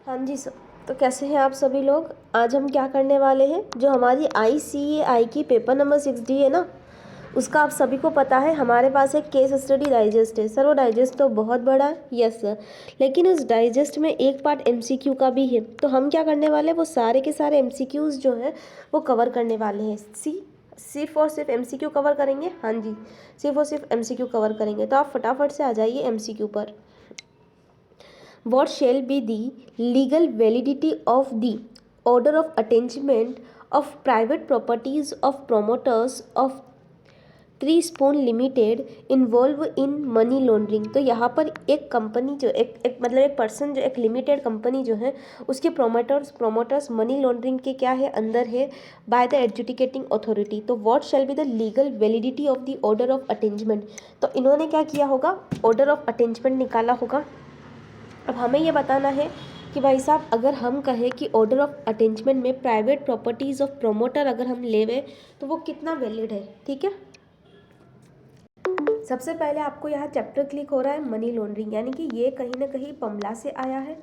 हाँ जी सर। तो कैसे हैं आप सभी लोग। आज हम क्या करने वाले हैं, जो हमारी ICAI की पेपर नंबर 6D है ना, उसका आप सभी को पता है हमारे पास एक केस स्टडी डाइजेस्ट है सर। वो डाइजेस्ट तो बहुत बड़ा है, यस सर, लेकिन उस डाइजेस्ट में एक पार्ट MCQ का भी है। तो हम क्या करने वाले हैं, वो सारे के सारे MCQs जो हैं वो कवर करने वाले हैं। सिर्फ और सिर्फ MCQ कवर करेंगे। हाँ जी, सिर्फ और सिर्फ MCQ कवर करेंगे। तो आप फटाफट से आ जाइए MCQ पर। What shall be the legal validity of the order of attachment of private properties of promoters of three spoon limited involve in money laundering. तो यहाँ पर एक कंपनी जो एक मतलब एक पर्सन जो एक लिमिटेड कंपनी जो है उसके प्रोमोटर्स मनी लॉन्ड्रिंग के क्या है, अंदर है, बाय द एडजुडिकेटिंग अथॉरिटी। तो what shall be the legal validity of the order of attachment. तो इन्होंने क्या किया होगा, ऑर्डर ऑफ अटेंजमेंट निकाला होगा। अब हमें ये बताना है कि भाई साहब, अगर हम कहें कि ऑर्डर ऑफ अटेंजमेंट में प्राइवेट प्रॉपर्टीज़ ऑफ प्रोमोटर अगर हम लेवे तो वो कितना वैलिड है। ठीक है, सबसे पहले आपको यहाँ चैप्टर क्लिक हो रहा है मनी लॉन्ड्रिंग, यानी कि ये कहीं ना कहीं पमला से आया है।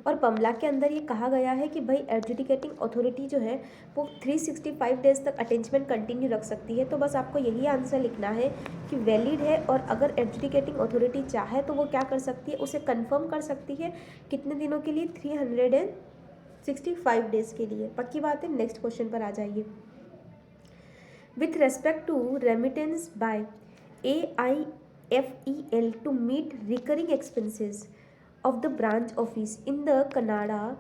और पमला के अंदर ये कहा गया है कि भाई एडजुडिकेटिंग अथॉरिटी जो है वो 365 डेज तक अटेंजमेंट कंटिन्यू रख सकती है। तो बस आपको यही आंसर लिखना है कि वैलिड है, और अगर एडजुडिकेटिंग अथॉरिटी चाहे तो वो क्या कर सकती है, उसे कन्फर्म कर सकती है कितने दिनों के लिए, 365 डेज के लिए। पक्की बात है। नेक्स्ट क्वेश्चन पर आ जाइए। With respect to remittance by AIFEL to meet recurring expenses of the branch office in the Canada,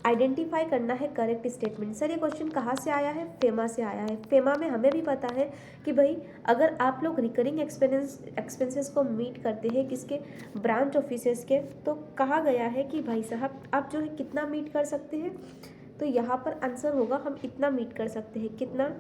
identify करना है करेक्ट स्टेटमेंट। सर ये क्वेश्चन कहाँ से आया है, फेमा से आया है। फेमा में हमें भी पता है कि भाई अगर आप लोग रिकरिंग एक्सपेंसेस को मीट करते हैं किसके, ब्रांच ऑफिसेस के, तो कहा गया है कि भाई साहब आप जो है कितना मीट कर सकते हैं। तो यहाँ पर आंसर होगा हम इतना मीट कर सकते हैं। कितना,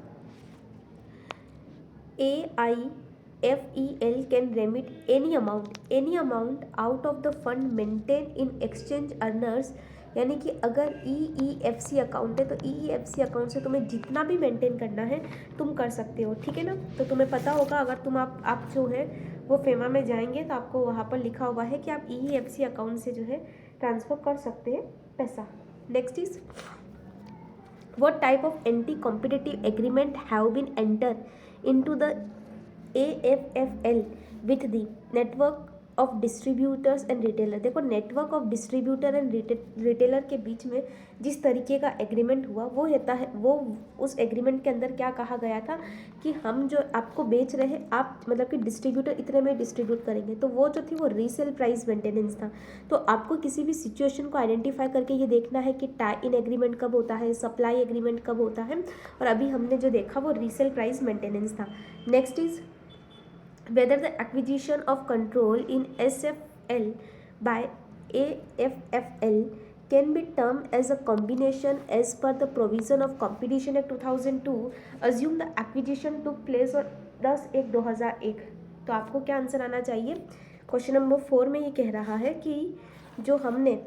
AIFEL can remit any amount out of the fund maintained in exchange earners। यानी कि अगर EEFC अकाउंट है तो EEFC अकाउंट से तुम्हें जितना भी मेंटेन करना है तुम कर सकते हो। ठीक है ना। तो तुम्हें पता होगा, अगर तुम आप जो है वो फेमा में जाएंगे तो आपको वहाँ पर लिखा हुआ है कि आप EEFC अकाउंट से जो है ट्रांसफ़र कर सकते हैं पैसा। Next is, what type of anti-competitive agreement have been entered into the AFFL with the network of distributors and retailer. देखो, network of distributor and retailer के बीच में जिस तरीके का एग्रीमेंट हुआ वो होता है, वो उस एग्रीमेंट के अंदर क्या कहा गया था कि हम जो आपको बेच रहे हैं, आप मतलब कि डिस्ट्रीब्यूटर इतने में डिस्ट्रीब्यूट करेंगे। तो वो जो थी वो रीसेल प्राइस मेंटेनेंस था। तो आपको किसी भी सिचुएशन को आइडेंटिफाई करके ये देखना है कि टाई इन एग्रीमेंट कब होता है, सप्लाई एग्रीमेंट कब होता है, और अभी हमने जो देखा वो रीसेल प्राइस मेंटेनेंस था। Next is, whether the acquisition of control in SFL by AFFL can be termed as a combination as per the provision of Competition Act 2002, assume the acquisition took place on 10/1/2001। तो आपको क्या answer आना चाहिए। Question number 4 में ये कह रहा है कि जो हमने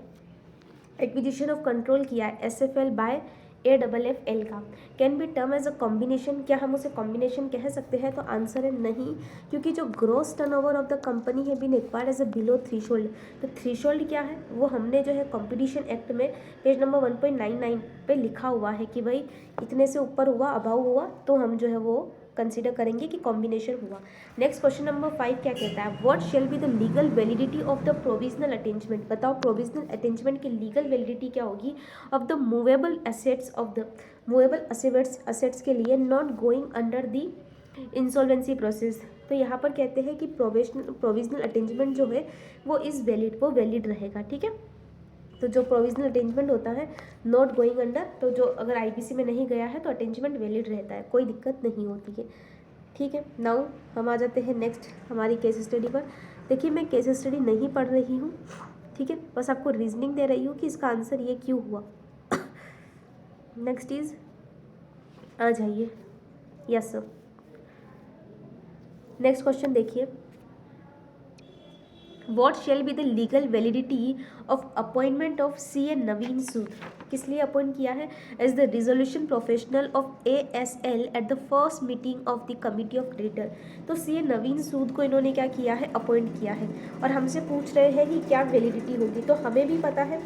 एक्विजिशन ऑफ कंट्रोल किया है SFL बाय AFFL का, can be term as a combination. क्या हम उसे कॉम्बिनेशन कह सकते हैं। तो आंसर है नहीं, क्योंकि जो gross turnover of the company है been acquired as a below threshold. तो थ्रीशोल्ड क्या है, वो हमने जो है कॉम्पिटिशन एक्ट में पेज नंबर 1.99 पे लिखा हुआ है कि भाई इतने से ऊपर हुआ, अबाउ हुआ, तो हम जो है वो कंसिडर करेंगे कि कॉम्बिनेशन हुआ। नेक्स्ट क्वेश्चन नंबर 5 क्या कहता है, what shall be the legal validity of the provisional attachment. बताओ प्रोविजनल अटेंजमेंट की लीगल वैलिडिटी क्या होगी of the movable assets of the movable assets के लिए not going under the insolvency process. तो यहाँ पर कहते हैं कि प्रोविजनल अटेंजमेंट जो है वो इज़ वैलिड, वो वैलिड रहेगा। ठीक है। तो जो प्रोविजनल अटेंजमेंट होता है नॉट गोइंग अंडर, तो जो अगर IBC में नहीं गया है तो अटेंजमेंट वैलिड रहता है, कोई दिक्कत नहीं होती है। ठीक है। नाउ हम आ जाते हैं नेक्स्ट हमारी केस स्टडी पर। देखिए, मैं केस स्टडी नहीं पढ़ रही हूँ, ठीक है, बस आपको रीजनिंग दे रही हूँ कि इसका आंसर ये क्यों हुआ। नेक्स्ट इज, आ जाइए, यस सर। नेक्स्ट क्वेश्चन देखिए, what shall be the legal validity of appointment of CA Naveen Sood. किस लिए अपॉइंट किया है, as the resolution professional of ASL at the first meeting of the committee of creditor. तो CA Naveen Sood को इन्होंने क्या किया है, अपॉइंट किया है, और हमसे पूछ रहे हैं कि क्या वैलिडिटी होगी। तो हमें भी पता है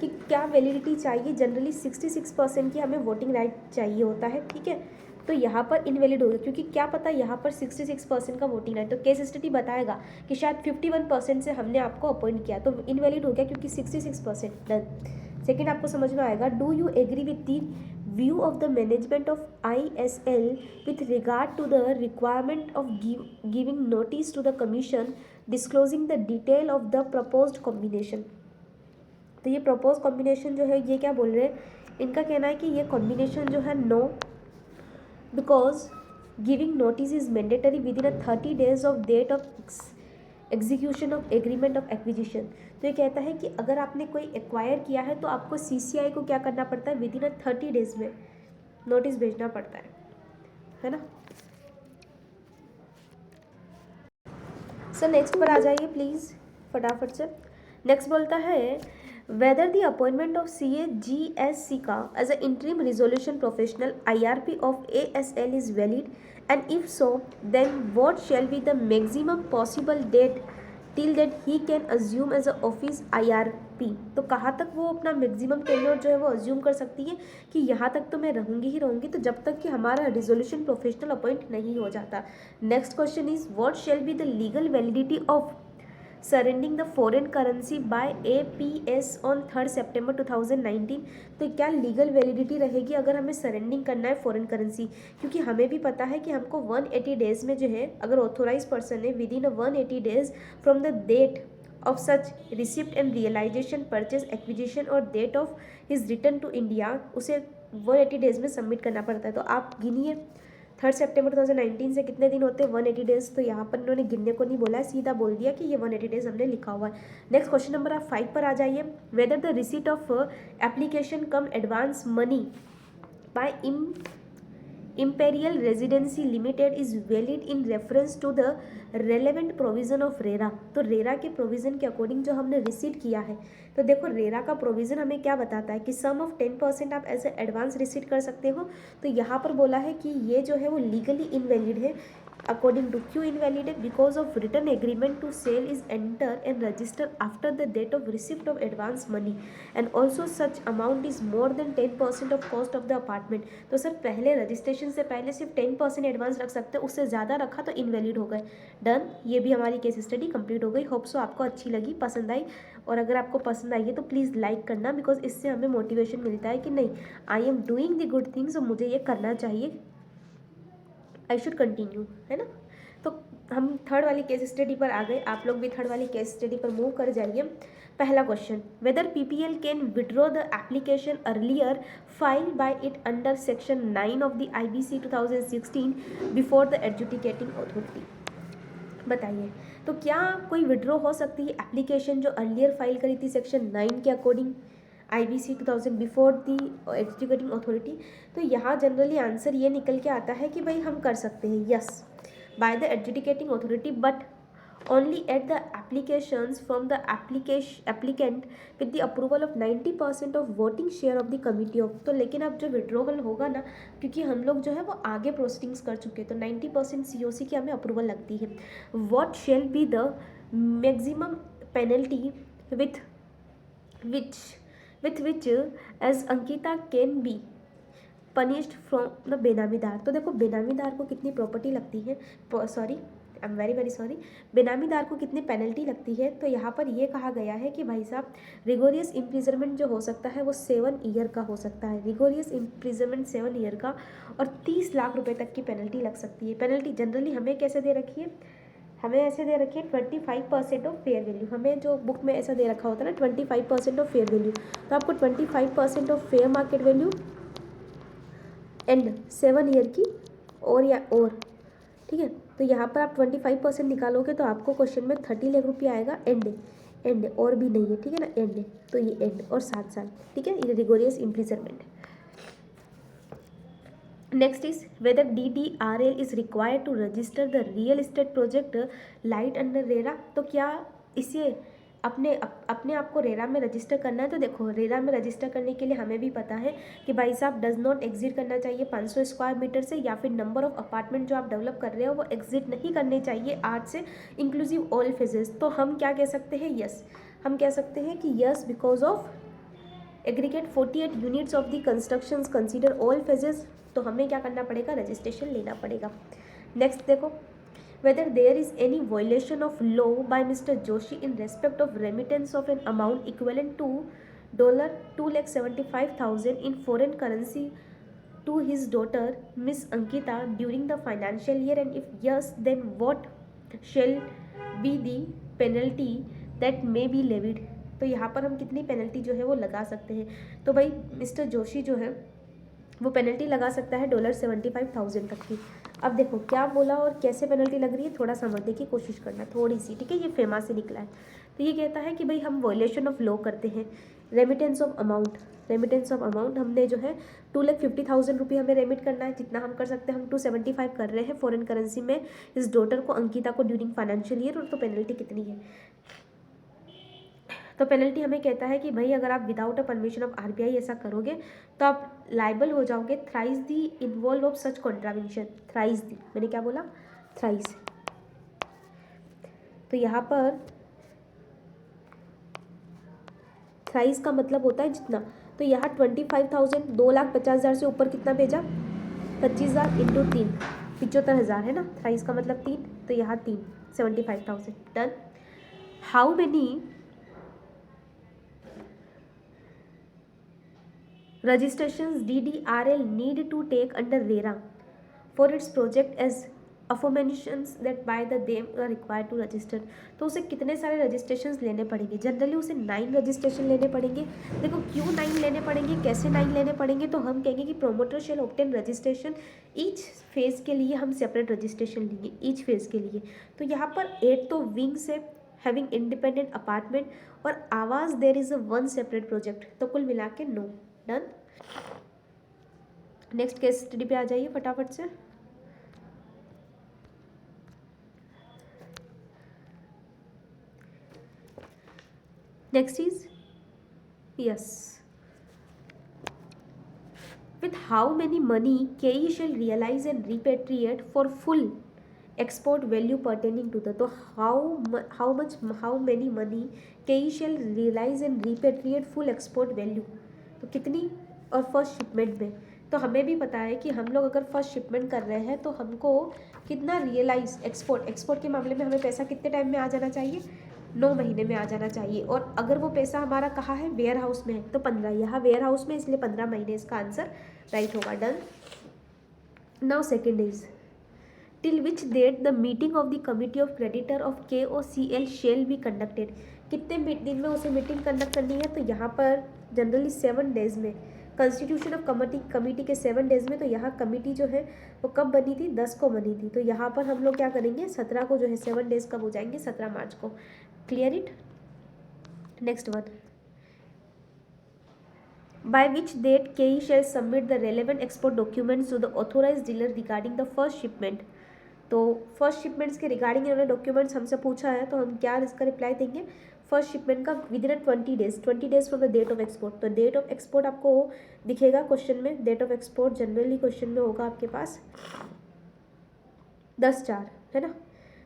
कि क्या वैलिडिटी चाहिए, जनरली 66% की हमें वोटिंग राइट चाहिए होता है, ठीक है। तो यहाँ पर इनवैलिड हो गया, क्योंकि क्या पता यहाँ पर 66% का वोटिंग राइट, तो केस स्टडी बताएगा कि शायद 51% से हमने आपको अपॉइंट किया, तो इनवैलिड हो गया क्योंकि 66%। डन। सेकेंड आपको समझ में आएगा, do you agree with the view of the management of ISL with regard to the requirement of giving notice to the commission disclosing the detail of the proposed combination. तो ये propose combination जो है ये क्या बोल रहे हैं, इनका कहना है कि ये कॉम्बिनेशन जो है no, because giving notice is mandatory within 30 days of date of execution of agreement of acquisition. तो ये कहता है कि अगर आपने कोई एक्वायर किया है तो आपको CCI को क्या करना पड़ता है, विद इन 30 days में नोटिस भेजना पड़ता है ना। सर नेक्स्ट पर आ जाइए प्लीज़ फटाफट से। नेक्स्ट बोलता है whether the appointment of CA GSC का as a interim resolution professional IRP of ASL is valid, and if so then what shall be the maximum possible date till that he can assume as a office IRP। तो कहाँ तक वो अपना maximum tenure जो है वो assume कर सकती है कि यहाँ तक तो मैं रहूँगी ही रहूँगी, तो जब तक कि हमारा रिजोल्यूशन प्रोफेशनल अपॉइंट नहीं हो जाता। Next question is what shall be the legal validity of surrendering the foreign currency by APS on 3 September 2019। तो क्या लीगल वैलिडिटी रहेगी अगर हमें सरेंडिंग करना है फॉरेन करेंसी, क्योंकि हमें भी पता है कि हमको 180 days में जो है, अगर ऑथोराइज पर्सन है within 180 days from the date of such receipt and realisation purchase acquisition और date of his return to India, उसे 180 days में सबमिट करना पड़ता है। तो आप गिनिए 3 September 2019 से कितने दिन होते हैं, 180 days। तो यहाँ पर इन्होंने गिनने को नहीं बोला है, सीधा बोल दिया कि ये 180 days हमने लिखा हुआ है। नेक्स्ट क्वेश्चन नंबर आप 5 पर आ जाइए। Whether the receipt of application come advance money by Imperial Residency Limited is valid in reference to the relevant provision of RERA. तो रेरा के प्रोविज़न के अकॉर्डिंग जो हमने रिसीट किया है, तो देखो रेरा का प्रोविज़न हमें क्या बताता है कि सम ऑफ 10% आप एज ए एडवांस रिसीट कर सकते हो। तो यहाँ पर बोला है कि ये जो है वो लीगली इनवैलिड है। अकॉर्डिंग टू क्यों इनवैलिड है, because of return agreement to sale is enter and register after the date of receipt of advance money and also such amount is more than 10% of cost of the apartment. तो sir पहले registration से पहले सिर्फ 10% advance रख सकते हैं, उससे ज़्यादा रखा तो इनवैलिड हो गए। डन, ये भी हमारी केस स्टडी कंप्लीट हो गई। होप सो आपको अच्छी लगी, पसंद आई, और अगर आपको पसंद आई है तो प्लीज़ लाइक करना, बिकॉज इससे हमें मोटिवेशन मिलता है कि नहीं, I am doing the good things, और मुझे ये करना चाहिए, आई शुड कंटिन्यू, है ना। तो हम थर्ड वाली केस स्टडी पर आ गए, आप लोग भी थर्ड वाली केस स्टडी पर मूव कर जाइए। पहला question, whether PPL can withdraw the application earlier file by it under section 9 of the IBC 2016 before the adjudicating authority. बताइए, तो क्या कोई विड्रॉ हो सकती है एप्लीकेशन जो अर्लियर फाइल करी थी सेक्शन 9 के according IBC 2000 before the adjudicating authority. तो यहाँ जनरली आंसर ये निकल के आता है कि भाई हम कर सकते हैं, yes, bye the adjudicating authority, but only at the applications from the applicant with the approval of 90% of voting share of the committee of। तो लेकिन अब जो विड्रॉवल होगा ना, क्योंकि हम लोग जो है वो आगे प्रोसीडिंग्स कर चुके हैं, तो 90% COC की हमें अप्रूवल लगती है। what shall be the maximum penalty with which as Ankita can be punished from the बेनामीदार। तो देखो बेनामीदार को कितनी प्रॉपर्टी लगती है, sorry I am very sorry, benamidar को कितनी पेनल्टी लगती है। तो यहाँ पर ये कहा गया है कि भाई साहब रिगोरियस इम्प्रिजनमेंट जो हो सकता है वो 7 ईयर का हो सकता है, रिगोरियस इम्प्रिजनमेंट 7 ईयर का, और 30 लाख रुपए तक की पेनल्टी लग सकती है। पेनल्टी जनरली हमें कैसे दे रखी है, हमें ऐसे दे रखी है 25% ऑफ फेयर वैल्यू, हमें जो बुक में ऐसा दे रखा होता है ना 25% ऑफ फेयर वैल्यू, तो आपको 25% of fair market value and 7 year की और ठीक है। तो यहाँ पर आप 25% निकालोगे तो आपको क्वेश्चन में 30 लाख रुपया आएगा, एंड और भी नहीं है, ठीक है ना, एंड, तो ये एंड और 7 साल, ठीक है, ये rigorous imprisonment. Next is whether DDRL is required to register the real estate project light under RERA. तो क्या इसे अपने आप को रेरा में रजिस्टर करना है। तो देखो रेरा में रजिस्टर करने के लिए हमें भी पता है कि भाई साहब डज नॉट एग्जिट करना चाहिए 500 स्क्वायर मीटर से, या फिर नंबर ऑफ अपार्टमेंट जो आप डेवलप कर रहे हो वो एग्जिट नहीं करने चाहिए 8 से, इंक्लूसिव ऑल फेजेस। तो हम क्या कह सकते हैं, यस, हम कह सकते हैं कि yes because of aggregate 48 units of the constructions consider all phases, तो हमें क्या करना पड़ेगा, रजिस्ट्रेशन लेना पड़ेगा। नेक्स्ट देखो, whether there is any violation of law by Mr. Joshi in respect of remittance of an amount equivalent to $2,75,000 in foreign currency to his daughter Miss Ankita during the financial year, and if yes, then what shall be the penalty that may be levied। तो यहाँ पर हम कितनी penalty जो है वो लगा सकते हैं, तो भाई मिस्टर जोशी जो है वो पेनल्टी लगा सकता है $75,000 तक की। अब देखो क्या बोला और कैसे पेनल्टी लग रही है, थोड़ा समझने की कोशिश करना, थोड़ी सी, ठीक है। ये फेमा से निकला है। तो ये कहता है कि भाई हम वॉयलेशन ऑफ लॉ करते हैं। रेमिटेंस ऑफ अमाउंट हमने जो है 2,50,000 रुपये हमें रेमिट करना है, जितना हम कर सकते हैं हम 275 कर रहे हैं फॉरेन करेंसी में इस डॉटर को, अंकिता को, ड्यूरिंग फाइनेंशियल ईयर। और तो पेनल्टी कितनी है, तो पेनल्टी हमें कहता है कि भाई अगर आप without a permission of RBI ऐसा करोगे तो आप लाइबल हो जाओगे thrice the involve of such contravention. Thrice the, मैंने क्या बोला, थ्राइस। तो यहाँ पर थ्राइस का मतलब होता है जितना, तो यहाँ 25,000, 2,50,000 से ऊपर कितना भेजा, 25,000 इंटू 3, 75,000 है ना, थ्राइस का मतलब 3, तो यहाँ 3, 75,000 done. How many registrations DDRL need to take under RERA for its project as aforementioned that by the them are required to register। तो उसे कितने सारे रजिस्ट्रेशंस लेने पड़ेंगे, जनरली उसे 9 रजिस्ट्रेशन लेने पड़ेंगे। देखो क्यों 9 लेने पड़ेंगे, कैसे 9 लेने पड़ेंगे, तो हम कहेंगे कि promoter shall obtain registration each phase के लिए हम सेपरेट रजिस्ट्रेशन लेंगे, ईच फेज़ के लिए। तो यहाँ पर 8 तो विंग्स है हैविंग इंडिपेंडेंट अपार्टमेंट, और आवाज़ there is a 1 separate project, तो कुल मिला के 9 डन। नेक्स्ट केस स्टडी पे आ जाइए फटाफट से। Next is yes, with how many money KE shall realize and repatriate for full export value pertaining to the, तो how many money KE shall realize and repatriate full export value, तो कितनी, और first shipment में। तो हमें भी पता है कि हम लोग अगर फर्स्ट शिपमेंट कर रहे हैं तो हमको कितना रियलाइज, एक्सपोर्ट के मामले में हमें पैसा कितने टाइम में आ जाना चाहिए, 9 महीने में आ जाना चाहिए। और अगर वो पैसा हमारा कहाँ है, वेयर हाउस में है, तो 15, यहाँ वेयर हाउस में, इसलिए 15 महीने इसका आंसर राइट होगा, done. Now second is till which date the meeting of the committee of creditor of KOCL shall be conducted, कितने दिन में उसे मीटिंग कंडक्ट करनी है, तो यहाँ पर जनरली 7 डेज में, कंस्टिट्यूशन ऑफ कमिटी के 7 डेज में। तो यहाँ कमिटी जो है वो कब बनी थी, 10 को बनी थी, तो यहाँ पर हम लोग क्या करेंगे, 17 को जो है 7 डेज कब हो जाएंगे, 17 मार्च को। Clear it. Next one, by which date KE shall submit the relevant export documents to the authorized dealer regarding the first shipment। तो फर्स्ट शिपमेंट्स के रिगार्डिंग इन्होंने डॉक्यूमेंट्स हमसे पूछा है, तो हम क्या इसका रिप्लाई देंगे, फर्स्ट शिपमेंट का within 20 days from the date of export. तो डेट ऑफ एक्सपोर्ट आपको दिखेगा क्वेश्चन में, date of export generally question में होगा आपके पास 10/4 है ना,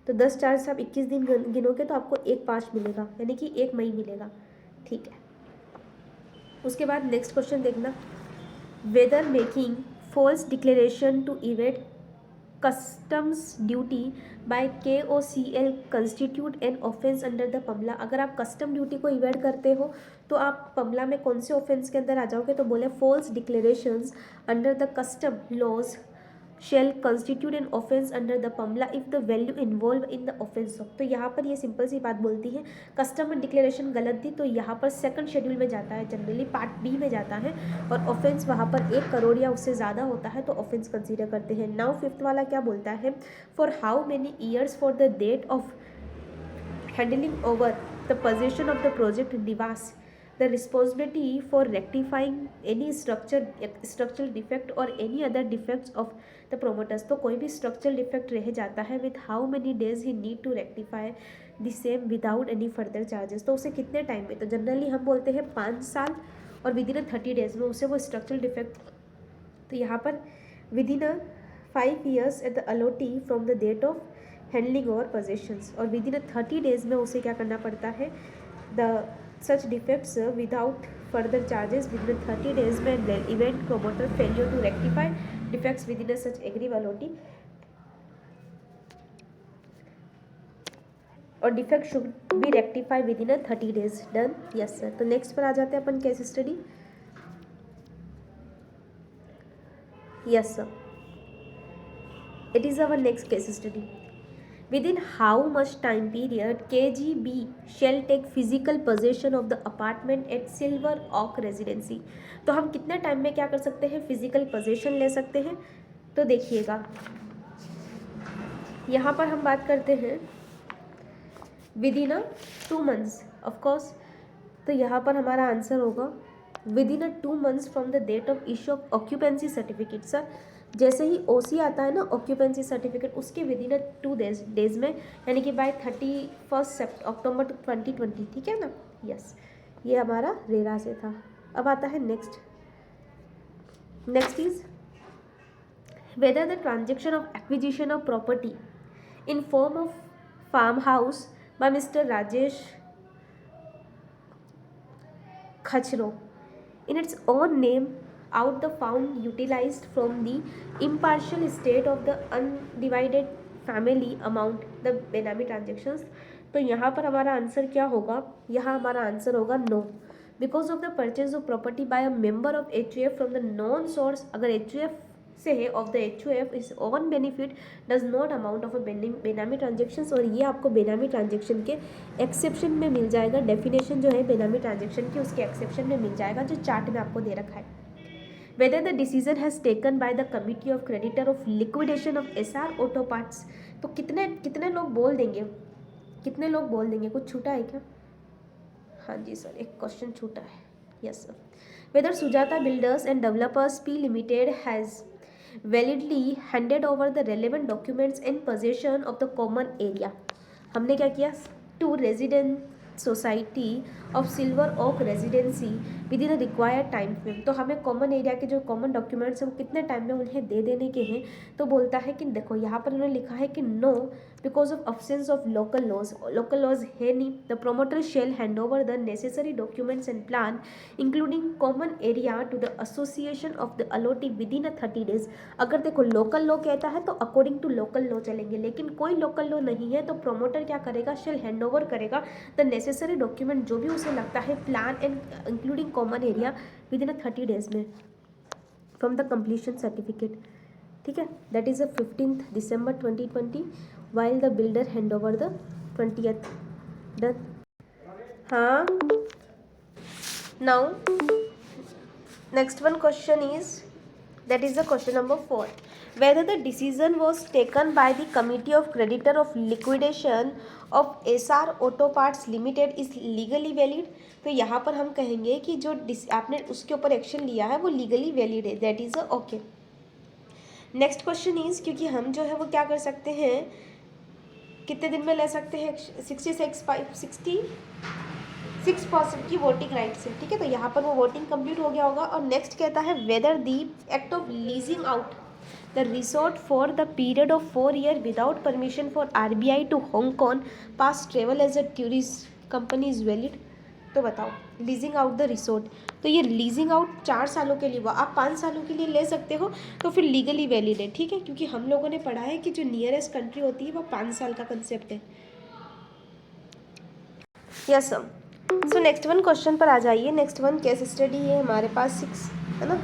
तो 10/4 से आप 21 दिन गिनोगे तो आपको 1/5 मिलेगा, यानी कि 1 मई मिलेगा, ठीक है। उसके बाद नेक्स्ट क्वेश्चन देखना, whether making false declaration to evade customs duty by KOCL constitute an offence under the PMLA. अगर आप कस्टम ड्यूटी को इवेट करते हो तो आप पमला में कौन से ऑफेंस के अंदर आ जाओगे, तो बोले false declarations under the custom laws shall constitute an offence under the PMLA if the value involve in the offence of. तो यहाँ पर ये सिंपल सी बात बोलती है, कस्टम में डिक्लेरेशन गलत थी तो यहाँ पर सेकंड शेड्यूल में जाता है, जनरली पार्ट B में जाता है, और ऑफेंस वहाँ पर 1 करोड़ या उससे ज़्यादा होता है तो ऑफेंस कंसीडर करते हैं। नाउ फिफ्थ वाला क्या बोलता है, for how many years for the date of handling over the position of the project निवास the responsibility for rectifying any structural defect or any other defects of the promoters। तो कोई भी structural defect रह जाता है, with how many days he need to rectify the same without any further charges। तो उसे कितने टाइम में, तो जनरली हम बोलते हैं 5 साल, और विद इन 30 डेज में उसे वो structural defect, तो यहाँ पर with in 5 years at the allotee from the date of handling over possessions, और विद इन 30 डेज में उसे क्या करना पड़ता है, the such defects without further charges within 30 days when the event promoter failure to rectify defects within a such agreeability और defect should be rectify within 30 days. Done. Yes sir. तो next पर आ जाते हैं अपन case study. Yes sir. It is our next case study. Within how much time period KGB shall take physical possession of the apartment at silver oak residency. तो हम कितने time में क्या कर सकते हैं, फिजिकल पोजेशन ले सकते हैं. तो देखिएगा यहाँ पर हम बात करते हैं विद इन 2 months ऑफकोर्स. तो यहाँ पर हमारा आंसर होगा within 2 months from the date of issue of occupancy certificate. Sir जैसे ही OC आता है ना, ऑक्यूपेंसी सर्टिफिकेट, उसके विद इन 2 डेज में, यानी कि बाय 31 अक्टूबर 2020. ठीक है ना. यस. ये हमारा रेरा से था. अब आता है next. Next is whether the transaction of acquisition of property in form of farm house by Mr. Rajesh Khachro in its own name out the fund utilized from the impartial estate of the undivided family amount the Benami transactions. तो यहाँ पर हमारा answer क्या होगा, यहाँ हमारा answer होगा no. Because of the purchase of property by a member of HUF from the non source. अगर HUF से है of the HUF is on benefit does not amount of a benami transactions. और ये आपको बेनामी ट्रांजेक्शन के exception में मिल जाएगा. डेफिनेशन जो है बेनामी ट्रांजेक्शन की उसके एक्सेप्शन में मिल जाएगा जो चार्ट में आपको दे रखा है. Whether the decision has taken by the committee of creditor of liquidation of SR auto parts. तो कितने लोग बोल देंगे, कितने लोग बोल देंगे, कुछ छूटा है क्या? हाँ जी सर, एक क्वेश्चन छूटा है. Yes sir. Whether Sujata builders and developers P Limited has validly handed over the relevant documents in possession of the common area. हमने क्या किया, to resident society of silver oak residency within required time frame. तो हमें common area के जो common documents हैं वो कितने टाइम में उन्हें दे देने के हैं. तो बोलता है कि देखो यहाँ पर उन्होंने लिखा है कि no because of absence of local laws. Local laws है नहीं. The promoter shall hand over the necessary documents and plan including common area to the association of the allottee within 30 days. अगर देखो local law कहता है तो according to local law चलेंगे, लेकिन कोई लोकल लॉ नहीं है तो प्रोमोटर क्या करेगा, शेल हैंड ओवर करेगा द नेसेसरी डॉक्यूमेंट जो भी उसे लगता है, plan and including common area with in 30 days में फ्रॉम द कंप्लीशन सर्टिफिकेट. ठीक है. That is 15 December 2020 while the builder hand over the 20th. Done. हाँ. Now next one question is, that is the question number 4. Whether the decision was taken by the committee of creditor of liquidation of SR Auto Parts Limited is legally valid. तो यहाँ पर हम कहेंगे कि जो आपने उसके ऊपर एक्शन लिया है वो लीगली वैलिड है. That is okay. Next question is, क्योंकि हम जो है वो क्या कर सकते हैं, कितने दिन में ले सकते हैं, 66% की वोटिंग राइट से. ठीक है. तो यहाँ पर वो वोटिंग कंप्लीट हो गया होगा. और नेक्स्ट कहता है whether the act of leasing out the resort for the period of 4 years without permission for RBI to Hong Kong pass travel as a tourist company is valid. तो बताओ, लीजिंग आउट द रिसोर्ट, तो ये leasing out 4 सालों के लिए हुआ, आप 5 सालों के लिए ले सकते हो तो फिर लीगली वैलिड है. ठीक है. क्योंकि हम लोगों ने पढ़ा है कि जो नियरेस्ट कंट्री होती है वो 5 साल का कंसेप्ट है. Yes sir. So next one question पर आ जाइए. नेक्स्ट वन केस स्टडी है हमारे पास 6 है ना,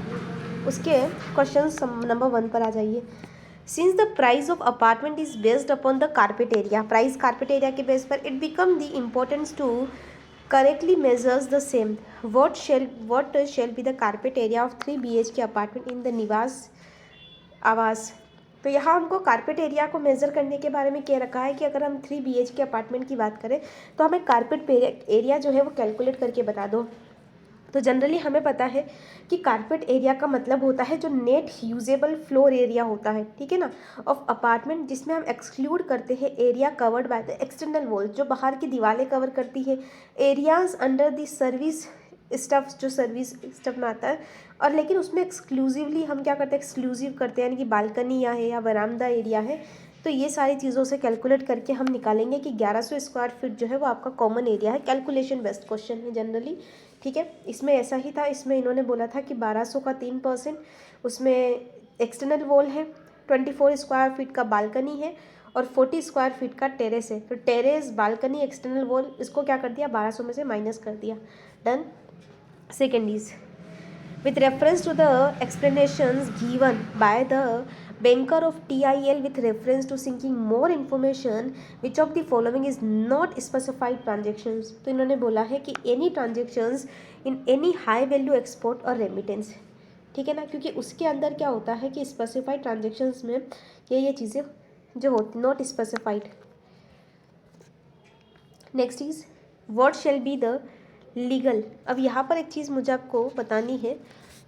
उसके क्वेश्चन नंबर 1 पर आ जाइए. Since the price of apartment is based upon the carpet area, price carpet area के बेस पर it become the importance to correctly measures the same. What shall be the carpet area of 3 BHK apartment in the निवास आवास. तो यहाँ हमको carpet area को measure करने के बारे में कह रखा है कि अगर हम 3 BHK अपार्टमेंट की बात करें तो हमें कारपेट एरिया जो है वो कैलकुलेट करके बता दो. तो जनरली हमें पता है कि कारपेट एरिया का मतलब होता है जो नेट यूजेबल फ्लोर एरिया होता है. ठीक है ना, ऑफ अपार्टमेंट, जिसमें हम एक्सक्लूड करते हैं area covered by the external wall, जो बाहर की दीवारें कवर करती है, areas under the service stuff, जो सर्विस स्टफ में आता है. और लेकिन उसमें एक्सक्लूसिवली हम क्या करते हैं, एक्सक्लूसिव करते हैं, यानी कि बालकनी या है या बरामदा एरिया है, तो ये सारी चीज़ों से कैलकुलेट करके हम निकालेंगे कि 1100 स्क्वायर फीट जो है वो आपका कॉमन एरिया है। कैलकुलेशन बेस्ड क्वेश्चन है जनरली, ठीक है। इसमें ऐसा ही था, इसमें इन्होंने बोला था कि 1200 का 3%, उसमें एक्सटर्नल वॉल है, 24 स्क्वायर फीट का बालकनी है और 40 स्क्वायर फीट का टेरेस है। तो टेरेस, बालकनी, एक्सटर्नल वॉल, इसको क्या कर दिया, 1200 में से माइनस कर दिया। Done. Second is with reference to the explanations given by the banker of TIL with reference to seeking more information, which of the following is not specified transactions। तो इन्होंने बोला है कि any transactions in any high value export or remittance, ठीक है ना, क्योंकि उसके अंदर क्या होता है कि स्पेसिफाइड ट्रांजेक्शन्स में ये चीज़ें जो होती not specified. Next is what shall be the legal. अब यहाँ पर एक चीज़ मुझे आपको बतानी है,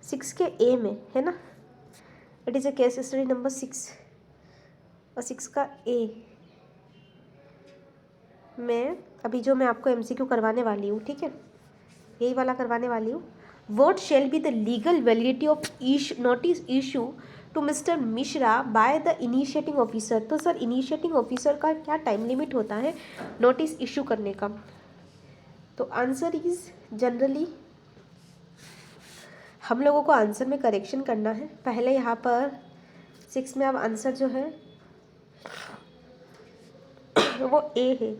6 के ए में है ना, it is a case study number 6 और 6 का ए में अभी जो मैं आपको MCQ करवाने वाली हूँ, ठीक है, यही वाला करवाने वाली हूँ। What shall be the legal validity of notice issue to mister Mishra by the initiating officer. तो सर इनिशिएटिंग ऑफिसर का क्या टाइम लिमिट होता है नोटिस इशू करने का? तो आंसर इज जनरली हम लोगों को आंसर में करेक्शन करना है। पहले यहाँ पर 6 में अब आंसर जो है वो ए है,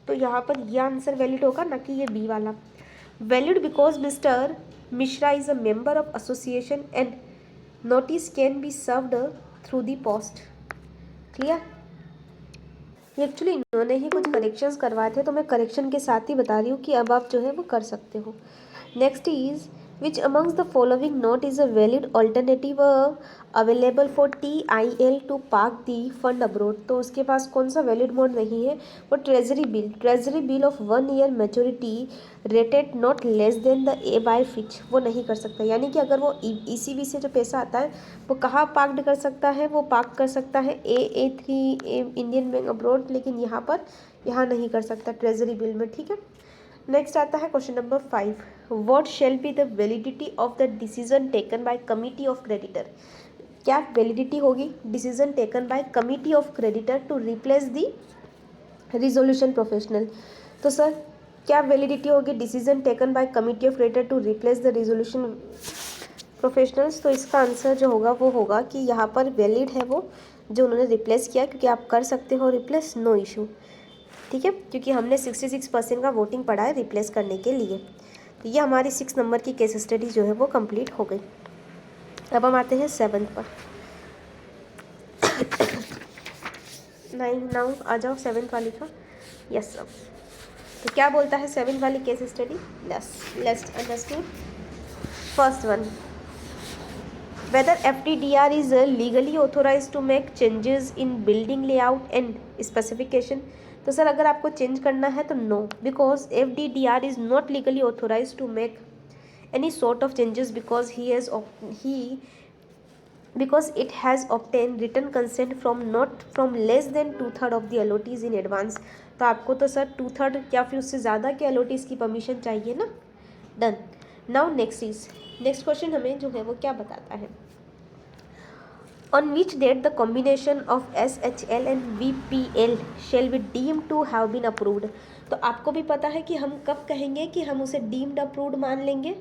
तो यहाँ पर यह आंसर वैलिड होगा, ना कि ये बी वाला। Valid because mister Mishra is a member of association and notice can be served through the post. Clear? Actually इन्होंने ही कुछ करेक्शंस करवाए थे, तो मैं करेक्शन के साथ ही बता रही हूँ कि अब आप जो है वो कर सकते हो। Next is which amongst the following note is a valid alternative available for TIL to park the fund abroad. तो उसके पास कौन सा वैलिड मोड नहीं है? वो treasury bill of 1 year maturity rated not less than the A by Fitch, वो नहीं कर सकता। यानी कि अगर वो ECB से जो पैसा आता है वो कहाँ पार्कड कर सकता है? वो पार्क कर सकता है A3 इंडियन बैंक अब्रोड, लेकिन यहाँ नहीं कर सकता ट्रेजरी बिल में, ठीक है। नेक्स्ट आता है question number 5, what shall be the validity of the decision taken by committee of creditor. क्या वैलिडिटी होगी decision taken by committee of creditor to replace the resolution professional. तो सर क्या validity होगी decision taken by committee of creditor to replace the resolution professionals? तो इसका answer जो होगा वो होगा कि यहाँ पर वैलिड है वो जो उन्होंने रिप्लेस किया, क्योंकि आप कर सकते हो रिप्लेस, नो इशू, ठीक है, क्योंकि हमने 66% का वोटिंग पड़ा है रिप्लेस करने के लिए। तो ये हमारी 6 नंबर की केस स्टडी जो है वो कंप्लीट हो गई। अब हम आते हैं 7 पर। 9 नाउ आ जाओ 7 वाली का। यस अब तो क्या बोलता है 7 वाली case study? Let's understand. First one, whether FDDR is legally authorized to make changes in building layout and specification। तो सर अगर आपको चेंज करना है तो no, because FDDR is not legally authorise to make any sort of changes because it has obtained written consent from less than 2/3 of the allottees in advance। तो आपको तो sir 2/3 या फिर उससे ज़्यादा के allottees की परमिशन चाहिए ना। डन। नाउ नेक्स्ट क्वेश्चन हमें जो है वो क्या बताता है, on which date the combination of SHL and VPL shall be deemed to have been approved। तो आपको भी पता है कि हम कब कहेंगे कि हम उसे डीम्ड अप्रूव्ड मान लेंगे।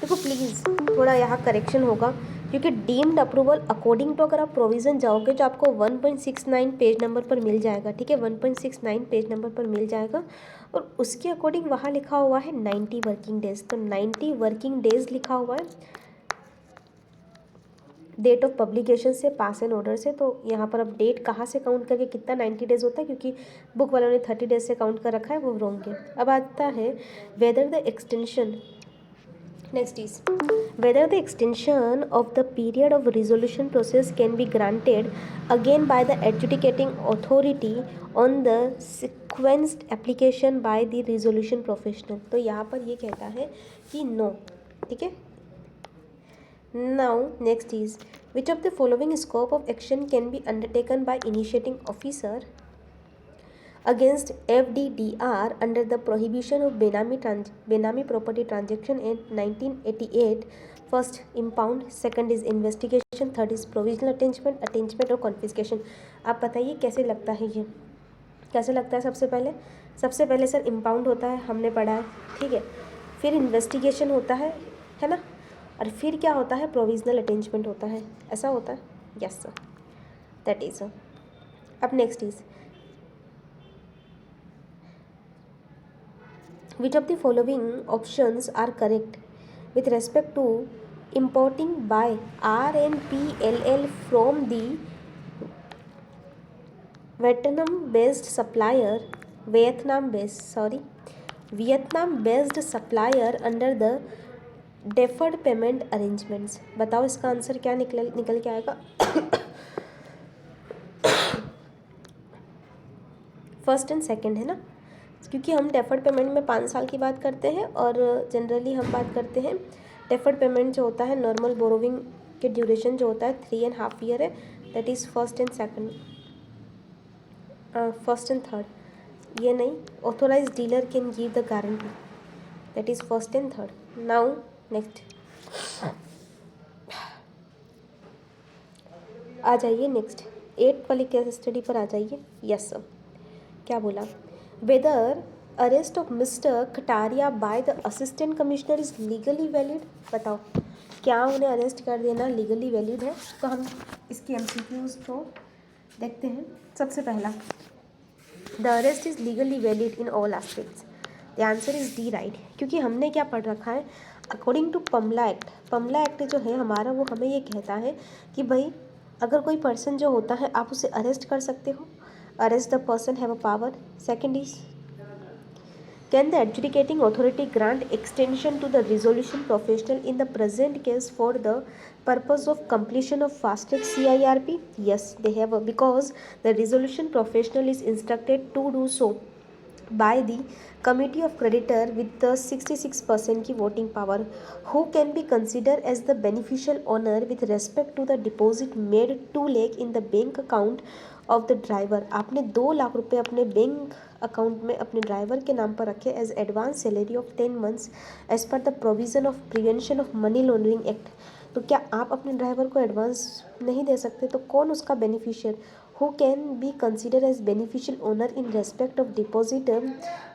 देखो प्लीज़ थोड़ा यहाँ करेक्शन होगा, क्योंकि डीम्ड अप्रूवल अकॉर्डिंग टू अगर आप प्रोविज़न जाओगे तो आपको 1.69 पेज नंबर पर मिल जाएगा, ठीक है, 1.69 पेज नंबर पर मिल जाएगा, और उसके अकॉर्डिंग वहाँ लिखा हुआ है 90 वर्किंग डेज। तो 90 वर्किंग डेज लिखा हुआ है डेट ऑफ पब्लिकेशन से, पास एंड ऑर्डर से। तो यहाँ पर अब डेट कहाँ से काउंट करके कितना 90 डेज होता है, क्योंकि बुक वालों ने 30 डेज से काउंट कर रखा है, वो रॉन्ग है। अब आता है whether the extension, next is whether the extension of the period of resolution process can be granted again by the adjudicating authority on the sequenced application by the resolution professional। तो यहाँ पर ये कहता है कि नो, ठीक है। Now next is which of the following scope of action can be undertaken by initiating officer against FDDR under the prohibition of Benami property transaction in 1988 first impound, second is investigation, third is provisional attachment और confiscation. आप बताइए कैसे लगता है ये, कैसे लगता है? सबसे पहले सर इम्पाउंड होता है, हमने पढ़ा है, ठीक है। फिर इन्वेस्टिगेशन होता है ना, और फिर क्या होता है? प्रोविजनल अटेंचमेंट होता है, ऐसा होता है। Yes sir, that is sir. अब next is which of the following options are correct with respect to importing by RNPLL from the Vietnam-based supplier under the deferred payment arrangements। बताओ इसका आंसर क्या निकल के आएगा? फर्स्ट एंड सेकंड है ना, क्योंकि हम डेफर्ड पेमेंट में 5 साल की बात करते हैं और जनरली हम बात करते हैं डेफर्ड पेमेंट जो होता है, नॉर्मल बोरोविंग के ड्यूरेशन जो होता है 3.5 ईयर है, that is first and third. ये नहीं, authorise dealer can give the guarantee, that is first and third. Now next आ जाइए, नेक्स्ट 8th वाली केस स्टडी पर आ जाइए। यस सर, क्या बोला? Whether arrest of mister Kataria by the assistant commissioner is legally valid. बताओ क्या उन्हें अरेस्ट कर देना लीगली वैलिड है? तो हम इसके एमसीक्यूज को देखते हैं। सबसे पहला, the arrest is legally valid in all aspects. The answer is D right, क्योंकि हमने क्या पढ़ रखा है? अकॉर्डिंग टू पमला एक्ट जो है हमारा, वो हमें ये कहता है कि भाई अगर कोई पर्सन जो होता है आप उसे अरेस्ट कर सकते हो, arrest the person have a power. Second is, can the adjudicating authority grant extension to the resolution professional in the present case for the purpose of completion of fast track CIRP? Yes, they have, because the resolution professional is instructed to do so by the committee of creditor with the 66% की voting power, who can be considered as the beneficial owner with respect to the deposit made 2 lakh in the bank account of the driver. आपने 2 लाख रुपए अपने bank account में अपने driver के नाम पर रखे as advance salary of 10 months as per the provision of prevention of money laundering act. तो क्या आप अपने ड्राइवर को एडवांस नहीं दे सकते? तो कौन उसका beneficiary? Who can be consider as beneficial owner in respect of deposit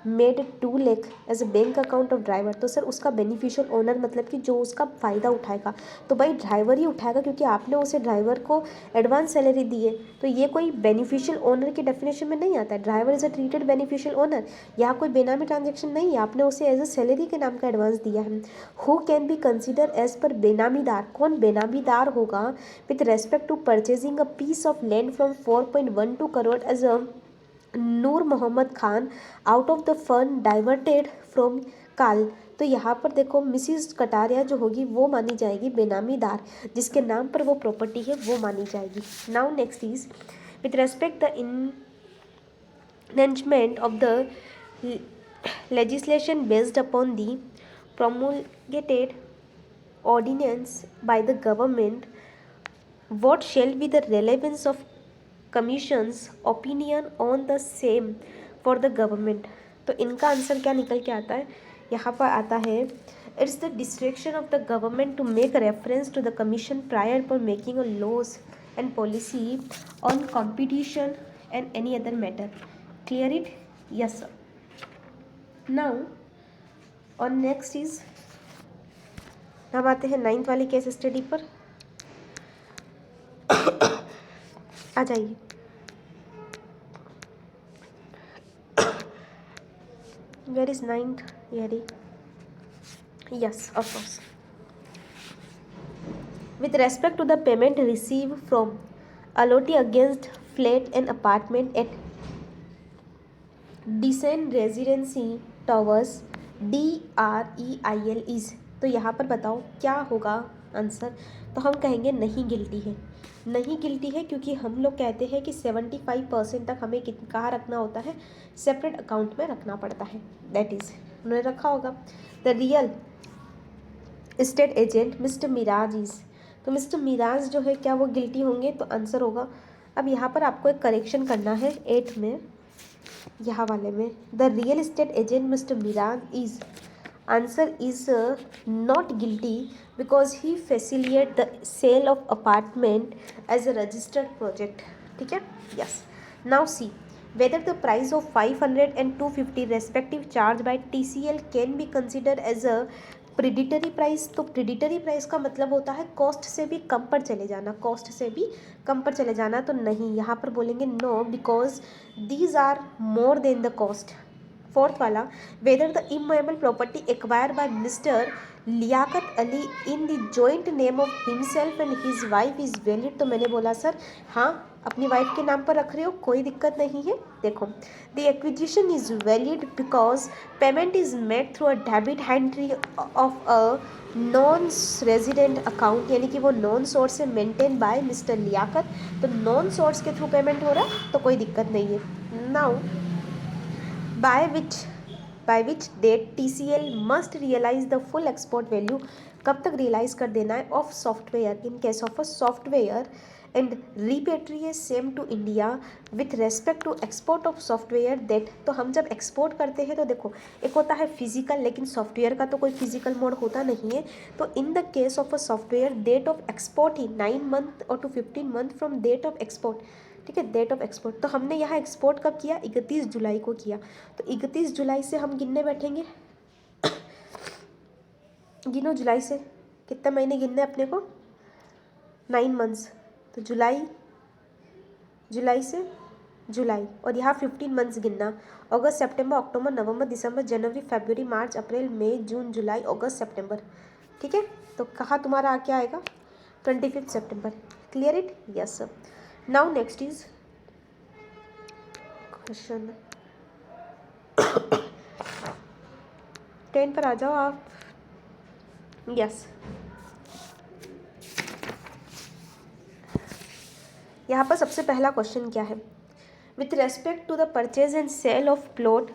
made 2 lakh as a bank account of driver. तो सर उसका बेनिफिशियल ओनर मतलब कि जो उसका फ़ायदा उठाएगा, तो भाई ड्राइवर ही उठाएगा, क्योंकि आपने उसे ड्राइवर को एडवांस सैलरी दी है। तो ये कोई बेनिफिशियल ओनर की डेफिनेशन में नहीं आता है। Driver is a treated beneficial owner. यहाँ कोई बेनामी ट्रांजेक्शन नहीं है, आपने उसे एज अ सैलरी के नाम का एडवांस दिया है। Who can be consider as per benamidar, कौन बेनामीदार होगा with respect to purchasing a piece of land from 4.12 crore as a Noor Mohammad Khan out of the fund diverted from काल। तो यहाँ पर देखो मिसिज कटारिया जो होगी वो मानी जाएगी बेनामीदार, जिसके नाम पर वो प्रॉपर्टी है वो मानी जाएगी। Now next is with respect the enactment of the legislation based upon the promulgated ordinance by the government, what shall be the relevance of commission's opinion on the same for the government? तो इनका answer क्या निकल के आता है? यहाँ पर आता है it's the distraction of the government to make reference to the commission prior for making a laws and policy on competition and any other matter. Clear it? Yes sir. Now और नेक्स्ट इज, हम आते हैं 9th वाली case study पर। आ जाइए। Where is 9th? यारी yes of course. With respect to the payment receive from allottee against flat and apartment at डिसेन रेजिडेंसी टावर्स DREIL इज। तो यहाँ पर बताओ क्या होगा आंसर? तो हम कहेंगे नहीं गिल्टी है, नहीं गिल्टी है, क्योंकि हम लोग कहते हैं कि 75% तक हमें कहाँ रखना होता है? सेपरेट अकाउंट में रखना पड़ता है। दैट इज़ उन्होंने रखा होगा। The real estate agent mister Miraj is. तो मिस्टर मिराज जो है क्या वो गिल्टी होंगे? तो आंसर होगा, अब यहाँ पर आपको एक करेक्शन करना है 8th में, यहाँ वाले में the real estate agent mister Miraj is. Answer is not guilty because he facilitate the sale of apartment as a registered project. ठीक है. Yes. Now see whether the price of 500 and 250 respective charge by TCL can be considered as a predatory price. तो predatory price का मतलब होता है cost से भी कम पर चले जाना, कॉस्ट से भी कम पर चले जाना. तो नहीं, यहाँ पर बोलेंगे no because these are more than the cost. Fourth वाला, whether the immovable property acquire by mister Liaquat Ali in the joint name of himself and his wife is valid. तो मैंने बोला सर हाँ, अपनी वाइफ के नाम पर रख रहे हो, कोई दिक्कत नहीं है. देखो, the acquisition is valid because payment is made through a debit entry of a non resident account, यानी कि वो नॉन सोर्स से मेंटेन बाय मिस्टर लियाकत. तो नॉन सोर्स के थ्रू पेमेंट हो रहा है तो कोई दिक्कत नहीं है. Now by which date TCL must realize the full export value, कब तक रियलाइज कर देना है, of software in case of a software and repatriate same to India with respect to export of software that. तो हम जब export करते हैं तो देखो, एक होता है फिजिकल, लेकिन सॉफ्टवेयर का तो कोई फिजिकल मोड होता नहीं है. तो in the case of a software date of export ही 9 मंथ और to 15 month from date of export. ठीक है, डेट ऑफ एक्सपोर्ट. तो हमने यहाँ एक्सपोर्ट कब किया, 31 जुलाई को किया. तो 31 जुलाई से हम गिनने बैठेंगे. गिनो जुलाई से, कितने महीने गिनने अपने को, 9 मंथ्स. तो जुलाई से जुलाई, और यहाँ 15 मंथ्स गिनना. अगस्त सितंबर अक्टूबर नवंबर दिसंबर जनवरी फरवरी मार्च अप्रैल मई जून जुलाई अगस्त सितंबर. ठीक है. तो कहाँ तुम्हारा क्या आएगा, 25 सितंबर. Clear it. Yes sir. Now next is question 10 पर आ जाओ आप. यस, यहाँ पर सबसे पहला क्वेश्चन क्या है, with respect to the purchase and sale of plot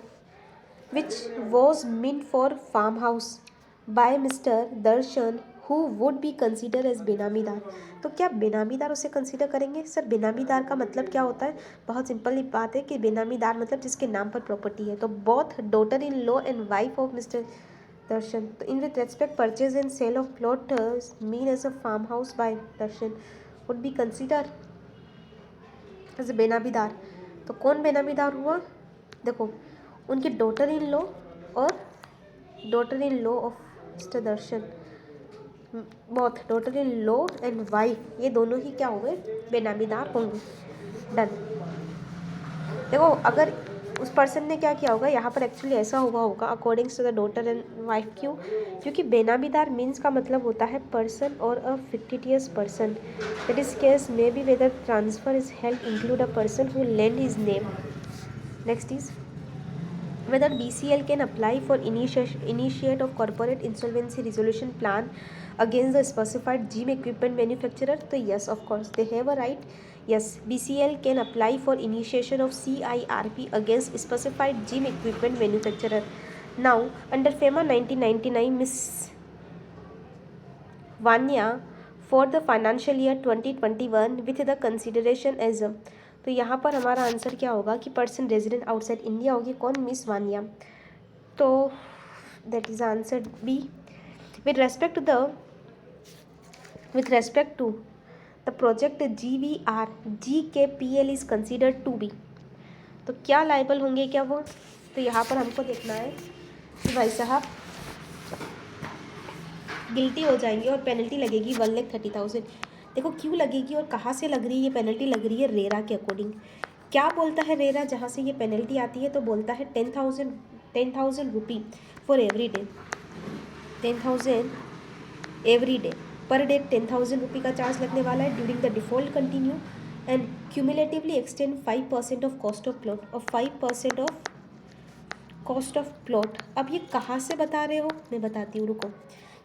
which was mean for farm house by mister Darshan who would be consider as benamidar. तो क्या बेनामीदार उसे कंसिडर करेंगे. सर बेनामीदार का मतलब क्या होता है, बहुत सिंपल बात है कि बेनामीदार मतलब जिसके नाम पर प्रॉपर्टी है. तो both daughter in law and wife of mister Darshan. तो in with respect purchase and sale of plot mean as a farm house by Darshan would be consider as a benamidar. तो कौन बेनामीदार हुआ, देखो उनकी डॉटर इन लॉ और daughter in law of mister Darshan, both daughter in law and wife, ये दोनों ही क्या होंगे, बेनामीदार होंगे. डन. देखो अगर उस पर्सन ने क्या किया होगा, यहाँ पर एक्चुअली ऐसा हुआ होगा accordings to the daughter and wife. क्यों, क्योंकि बेनामीदार मीन्स का मतलब होता है पर्सन और a fictitious person. That is case may be whether transfer is held include a person who lend his name. Next is whether BCL can apply for initiate of corporate insolvency resolution plan against the specified gym equipment manufacturer. तो yes, of course they have a right. Yes, BCL can apply for initiation of CIRP against specified gym equipment manufacturer. Now under FEMA 1999, Miss Vanya for the financial year 2021 with the consideration as a, तो यहाँ पर हमारा answer क्या होगा कि person resident outside India होगी. कौन, miss Vania. तो that is answer B. With respect to the project GVR GKPL is considered to be. तो क्या लाइबल होंगे क्या वो, तो यहाँ पर हमको देखना है कि भाई साहब गिल्टी हो जाएंगे और पेनल्टी लगेगी 1,30,000. देखो क्यों लगेगी और कहाँ से लग रही है ये पेनल्टी, लग रही है रेरा के अकॉर्डिंग. क्या बोलता है रेरा जहाँ से ये पेनल्टी आती है, तो बोलता है 10,000 rupee for every day. 10,000 every day, per day 10,000 रुपी का चार्ज लगने वाला है during the default continue and cumulatively extend 5% of cost of plot और 5% ऑफ कॉस्ट ऑफ प्लॉट. अब ये कहाँ से बता रहे हो, मैं बताती हूँ, रुको.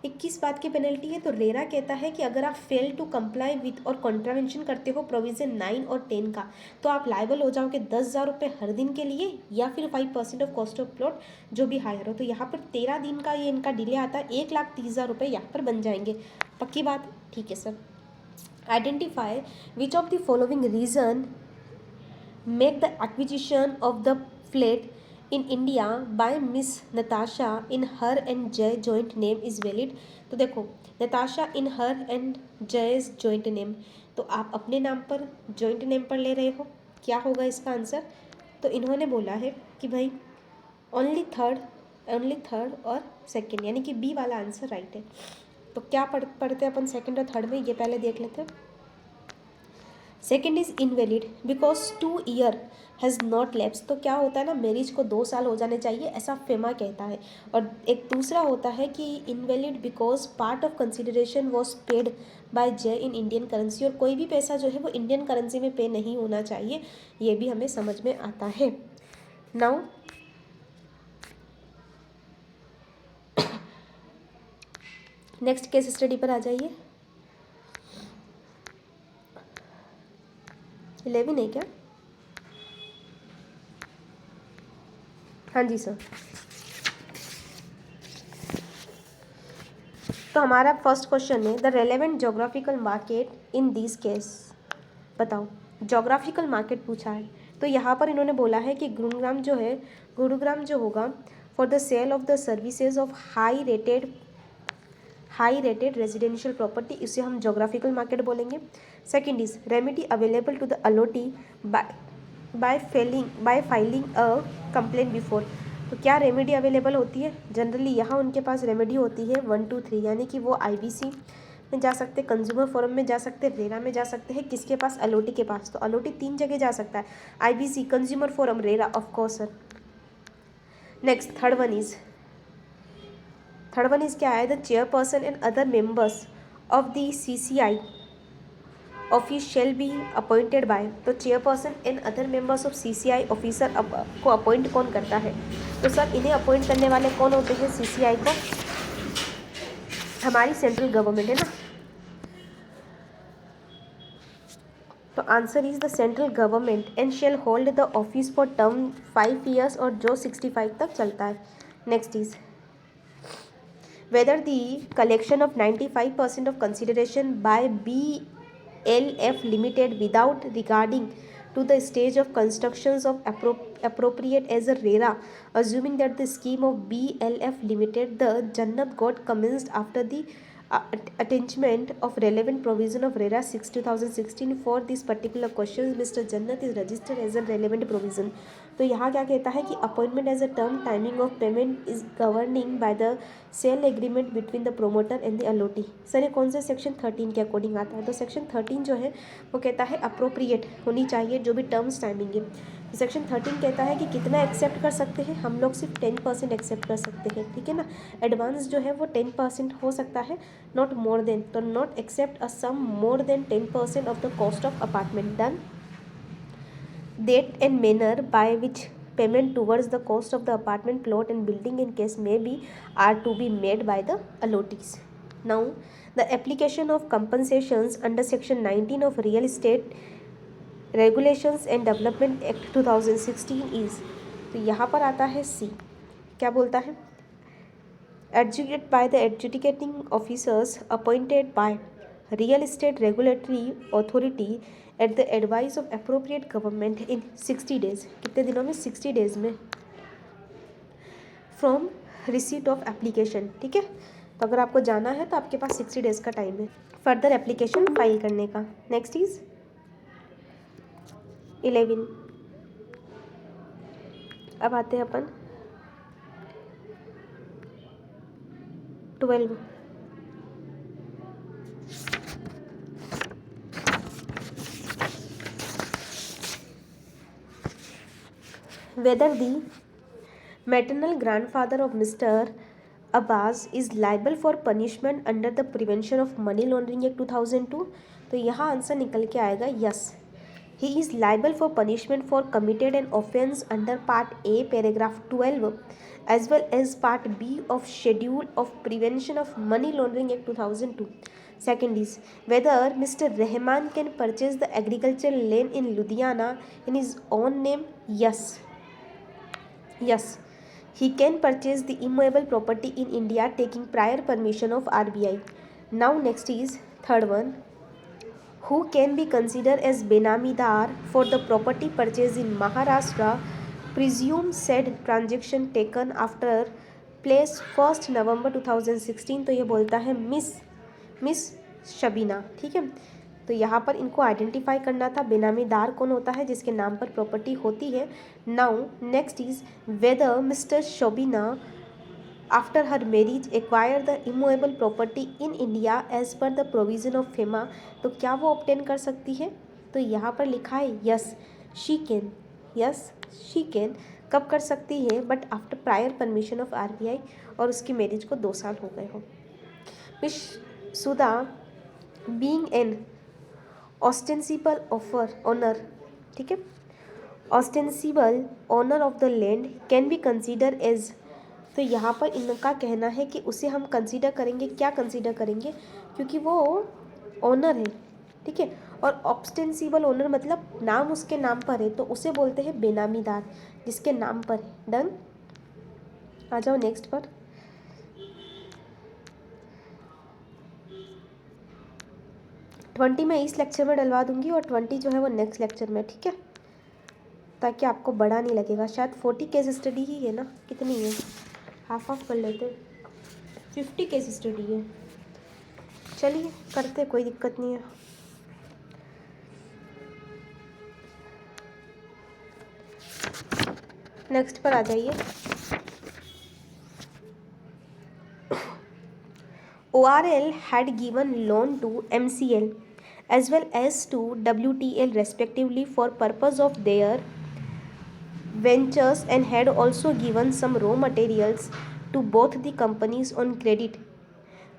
ये किस बात की पेनल्टी है, तो रेरा कहता है कि अगर आप फेल टू कंप्लाई विथ और कॉन्ट्रावेंशन करते हो प्रोविज़न 9 और 10 का, तो आप लाइबल हो जाओगे 10,000 रुपये हर दिन के लिए या फिर 5% ऑफ कॉस्ट ऑफ प्लॉट जो भी हायर हो. तो यहाँ पर 13 दिन का ये इनका डिले आता है, 1,30,000 रुपये यहाँ पर बन जाएंगे. पक्की बात, ठीक है sir. Identify which of the following reason make the acquisition of the flat in India by miss Natasha in her and जय जॉइंट नेम इज़ वैलिड। तो देखो, नताशा इन हर एंड जयज जॉइंट नेम, तो आप अपने नाम पर जॉइंट नेम पर ले रहे हो, क्या होगा इसका आंसर? तो इन्होंने बोला है कि भाई ओनली थर्ड और सेकंड, यानी कि बी वाला आंसर राइट है। तो क्या पढ़ते हैं अपन सेकंड और थर्ड में, ये पहले देख लेते हैं। Second is invalid because 2 year has not lapse. तो क्या होता है ना, मैरिज को 2 साल हो जाने चाहिए, ऐसा फेमा कहता है। और एक दूसरा होता है कि invalid because part of consideration was paid by जय इन इंडियन करेंसी, और कोई भी पैसा जो है वो इंडियन करेंसी में पे नहीं होना चाहिए, ये भी हमें समझ में आता है। नाउ नेक्स्ट केस स्टडी पर आ जाइए। 11 है क्या? हाँ जी सर। तो हमारा फर्स्ट क्वेश्चन है the relevant geographical market in this case. बताओ, जोग्राफिकल मार्केट पूछा है, तो यहाँ पर इन्होंने बोला है कि गुरुग्राम जो होगा for the sale of the services of high rated residential property, इसे हम जोग्राफिकल मार्केट बोलेंगे। Second is remedy available to the allottee by filing a complaint before. तो क्या रेमेडी अवेलेबल होती है? जनरली यहाँ उनके पास रेमेडी होती है 1 2 3, यानी कि वो IBC में जा सकते, कंज्यूमर फोरम में जा सकते, रेरा में जा सकते हैं, किसके पास? अलोटी के पास। तो अलोटी 3 जगह जा सकता है, IBC, consumer forum, RERA, of course sir. Next third one is क्या है? The chairperson and other members of the CCI office shall be appointed by. तो chairperson and other members of CCI officer को अपॉइंट कौन करता है? तो sir इन्हें appoint करने वाले कौन होते हैं CCI को? हमारी सेंट्रल गवर्नमेंट है ना। तो answer is the central government and shell hold the office for term 5 years, और जो 65 तक चलता है। Next is whether the collection of 95% of consideration by BLF Limited without regarding to the stage of constructions of appropriate as a RERA, assuming that the scheme of BLF Limited the Jannat got commenced after the attachment of relevant provision of RERA 6 2016 for this particular question, Mr. Jannat is registered as a relevant provision। तो यहाँ क्या कहता है कि appointment as a term timing of payment is governing by the sale agreement between the promoter and the allottee. Sir ये कौन से section 13 के अकॉर्डिंग आता है? तो सेक्शन 13 जो है वो कहता है अप्रोप्रिएट होनी चाहिए जो भी टर्म्स टाइमिंग है। तो सेक्शन 13 कहता है कि कितना एक्सेप्ट कर सकते हैं हम लोग, सिर्फ 10% एक्सेप्ट कर सकते हैं, ठीक है ना। एडवांस जो है वो 10% हो सकता है, नॉट मोर देन। तो not accept a sum more than 10% of the cost of apartment done date and manner by which payment towards the cost of the apartment plot and building in case may be are to be made by the allottees. Now the application of compensations under section 19 of real estate regulations and development act 2016 is, तो यहाँ पर आता है C, क्या बोलता है? Adjudicate by the adjudicating officers appointed by real estate regulatory authority at the advice of appropriate government in 60 days. कितने दिनों में? 60 डेज में फ्रॉम रिसीट ऑफ एप्लीकेशन, ठीक है। तो अगर आपको जाना है तो आपके पास 60 डेज का टाइम है फर्दर एप्लीकेशन फाइल करने का। Next is 11। अब आते हैं अपन 12। whether the maternal grandfather of Mr. Abbas is liable for punishment under the Prevention of Money Laundering Act 2002। तो यहाँ आंसर निकल के आएगा yes, he is liable for punishment for committed an offence under Part A paragraph 12 as well as Part B of Schedule of Prevention of Money Laundering Act 2002। Second is whether Mr. Rahman can purchase the agricultural land in Ludhiana in his own name। Yes, he can purchase the immovable property in India taking prior permission of RBI। Now next is third one, who can be considered as benamidar for the property purchased in Maharashtra presume said transaction taken after place 1 नवंबर 2016। तो ये बोलता है miss Shabina, ठीक है। तो यहाँ पर इनको आइडेंटिफाई करना था, बेनामीदार कौन होता है जिसके नाम पर प्रॉपर्टी होती है। Now next is whether mister Shabina after her marriage acquire the immovable property in India as per the provision of FEMA. तो क्या वो ऑब्टेन कर सकती है? तो यहाँ पर लिखा है yes she can, yes she can. कब कर सकती है? But after prior permission of RBI, और उसकी मैरिज को 2 साल हो गए हो। Miss Sudha being an ostensible owner, ठीक है, ostensible owner of the land can be consider as. तो यहाँ पर इनका कहना है कि उसे हम कंसीडर करेंगे, क्या कंसीडर करेंगे, क्योंकि वो ऑनर है, ठीक है। और ऑस्टेंसिबल ऑनर मतलब नाम उसके नाम पर है, तो उसे बोलते हैं बेनामीदार, जिसके नाम पर है। डन। आ जाओ नेक्स्ट पर। ट्वेंटी मैं इस लेक्चर में डलवा दूंगी और 20 जो है वो नेक्स्ट लेक्चर में, ठीक है, ताकि आपको बड़ा नहीं लगेगा। शायद 40 केस स्टडी ही है ना, कितनी है, हाफ कर लेते, 50 केस स्टडी है। चलिए करते, कोई दिक्कत नहीं है। नेक्स्ट पर आ जाइए। ORL had given loan to MCL as well as to WTL respectively for purpose of their ventures and had also given some raw materials to both the companies on credit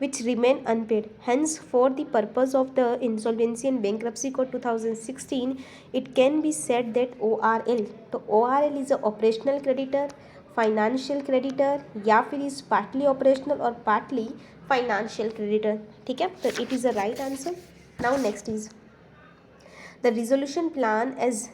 which remain unpaid. Hence, for the purpose of the Insolvency and Bankruptcy Code 2016, it can be said that ORL, तो ORL is a operational creditor, financial creditor, या फिर is partly operational और partly financial creditor, ठीक है। तो it is a right answer. Now next is the resolution plan as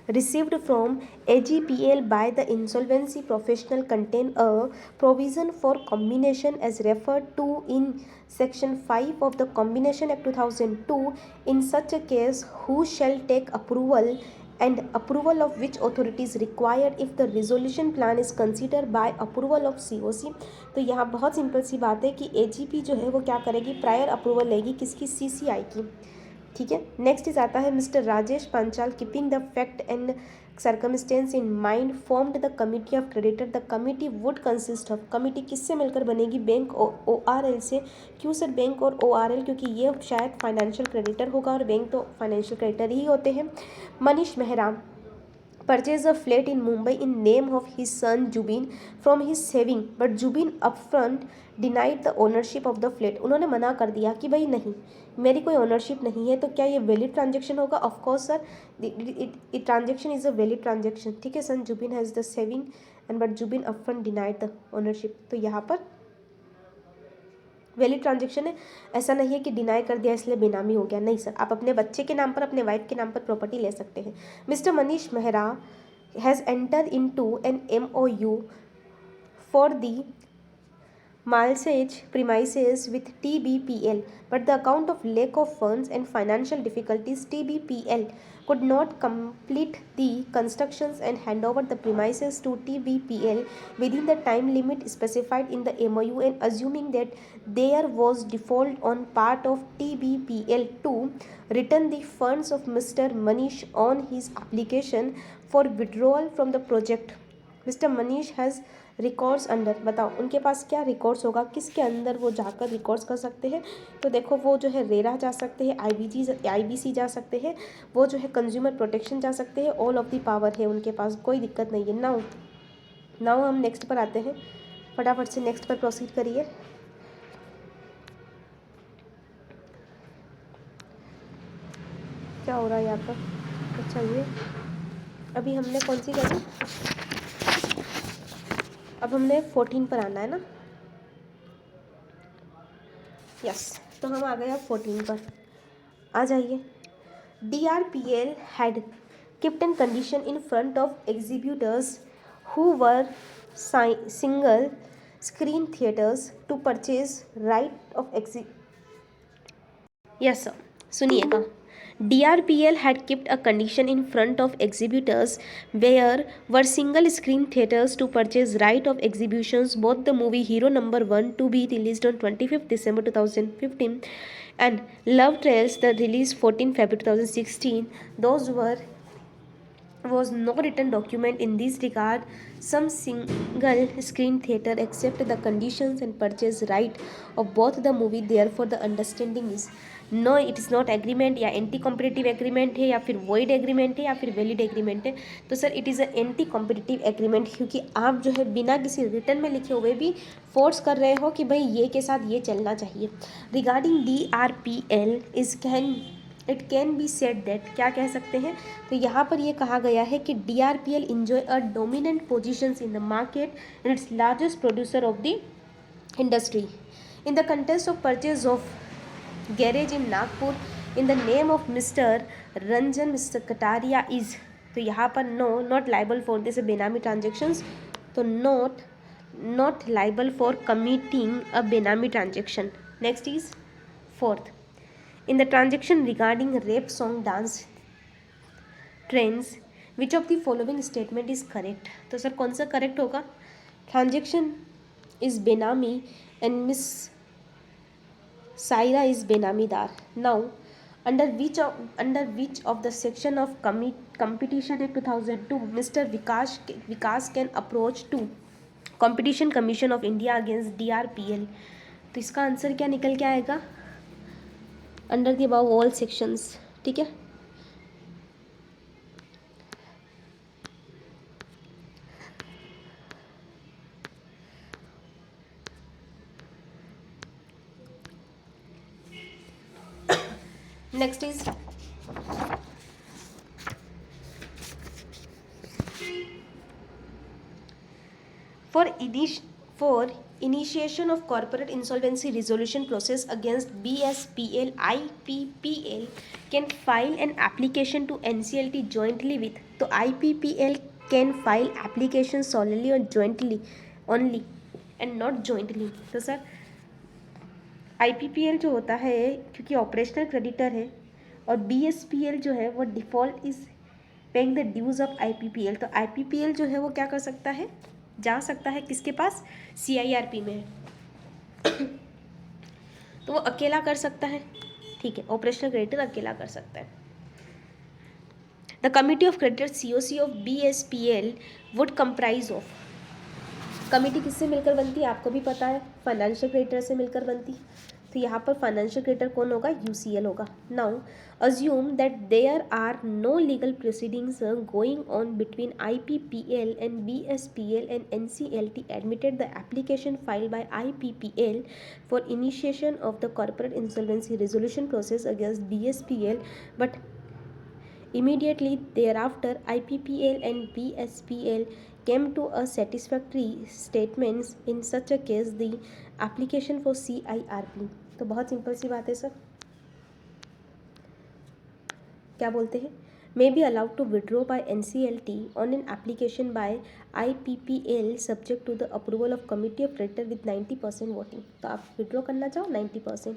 received from AGPL by the insolvency professional contain a provision for combination as referred to in section 5 of the Combination Act 2002. In such a case, who shall take approval and approval of which authority is required if the resolution plan is considered by approval of COC। तो यहाँ बहुत simple सी बात है कि AGP जो है वो क्या करेगी, प्रायर अप्रूवल लेगी किसकी, CCI की, ठीक है। नेक्स्ट इज आता है mister Rajesh Panchal keeping the fact and circumstance in mind formed the committee of creditor. The committee would consist of, committee किससे मिलकर बनेगी, बैंक और ORL से। क्यों सर बैंक और ORL, क्योंकि ये शायद फाइनेंशियल क्रेडिटर होगा और बैंक तो फाइनेंशियल क्रेडिटर ही होते हैं। Manish Mehra purchased a flat in Mumbai in name of his son Jubin from his saving, but Jubin upfront denied the ownership of the flat. उन्होंने मना कर दिया कि भाई नहीं, मेरी कोई ओनरशिप नहीं है। तो क्या ये वैलिड ट्रांजेक्शन होगा? Of course sir, it transaction is a valid transaction, ठीक है। Son Zubin has the saving and but Zubin upfront denied the ownership. तो यहाँ पर वैलिड ट्रांजेक्शन है, ऐसा नहीं है कि डिनाई कर दिया इसलिए बेनामी हो गया। नहीं सर, आप अपने बच्चे के नाम पर, अपने वाइफ के नाम पर प्रॉपर्टी ले सकते हैं। Mister Manish Mehra has enter into an MOU for the Malsage premises with TBPL, but the account of lack of funds and financial difficulties, TBPL could not complete the constructions and hand over the premises to TBPL within the time limit specified in the MOU, and assuming that there was default on part of TBPL to return the funds of Mr. Manish on his application for withdrawal from the project. Mister Manish has records under, बताओ उनके पास क्या records होगा, किसके अंदर वो जाकर records कर सकते हैं। तो देखो वो जो है रेरा जा सकते हैं, IBC जा सकते हैं, वो जो है कंज्यूमर प्रोटेक्शन जा सकते हैं। ऑल ऑफ दी पावर है उनके पास, कोई दिक्कत नहीं है। नाउ हम नेक्स्ट पर आते हैं, फटाफट से नेक्स्ट पर प्रोसीड करिए। क्या हो रहा है यहाँ पर? अच्छा ये अभी हमने कौन सी करी, अब हमने 14 पर आना है ना। यस, तो हम आ गए अब 14 पर, आ जाइए। DRPL had kept in condition in front of exhibitors who were single screen theaters to purchase right of exhibit। Yes sir, सुनिएगा। DRPL had kept a condition in front of exhibitors where were single screen theaters to purchase right of exhibitions both the movie Hero Number 1 to be released on 25th December 2015 and Love Trails the release 14 February 2016. Those was no written document in this regard. Some single screen theater accept the conditions and purchase right of both the movie, therefore the understanding is no it is not agreement या anti competitive agreement है या फिर void agreement है या फिर valid agreement है। तो sir it is a anti competitive agreement, क्योंकि आप जो है बिना किसी रिटर्न में लिखे हुए भी फोर्स कर रहे हो कि भाई ये के साथ ये चलना चाहिए। Regarding DRPL it can be said that, क्या कह सकते हैं, तो यहाँ पर ये कहा गया है कि DRPL enjoy a dominant positions in the market and its largest producer of the industry. In the context of purchase of garage in Nagpur in the name of Mr. Ranjan Mr. Kataria is, तो यहाँ पर no not liable for this benami transactions, तो not liable for committing a benami transaction. Next is fourth, in the transaction regarding rape song dance trends which of the following statement is correct। तो sir कौन सा correct होगा, transaction is benami and miss Saira is benamidar. Now under which of the section of competition act 2002 Mr. Vikas can approach to competition commission of India against DRPL। तो इसका answer क्या निकल के आएगा, under the above all sections, ठीक है। Next is for initiation of corporate insolvency resolution process against BSPL, IPPL can file an application to NCLT jointly with, तो IPPL can file application solely or jointly only and not jointly। तो sir IPPL जो होता है क्योंकि operational creditor है और BSPL जो है वो default is paying the dues of IPPL, तो IPPL जो है वो क्या कर सकता है, जा सकता है किसके पास, CIRP में तो वो अकेला कर सकता है, ठीक है, ऑपरेशनल क्रेडिटर अकेला कर सकता है। The committee of creditor COC of BSPL would comprise of, committee किससे मिलकर बनती है आपको भी पता है, फाइनेंशियल क्रेडिटर से मिलकर बनती, तो यहाँ पर फाइनेंशियल क्रेडिटर कौन होगा, UCL होगा। Now assume that there are no legal proceedings going on between IPPL and BSPL and NCLT admitted the application filed by IPPL for initiation of the corporate insolvency resolution process against BSPL, but immediately thereafter IPPL and BSPL came to a satisfactory statements, in such a case the application for CIRP, तो बहुत simple सी बात है sir, क्या बोलते हैं, may be allowed to withdraw by NCLT on an application by IPPL subject to the approval of committee of creditor with 90% voting, तो आप withdraw करना चाहो 90%।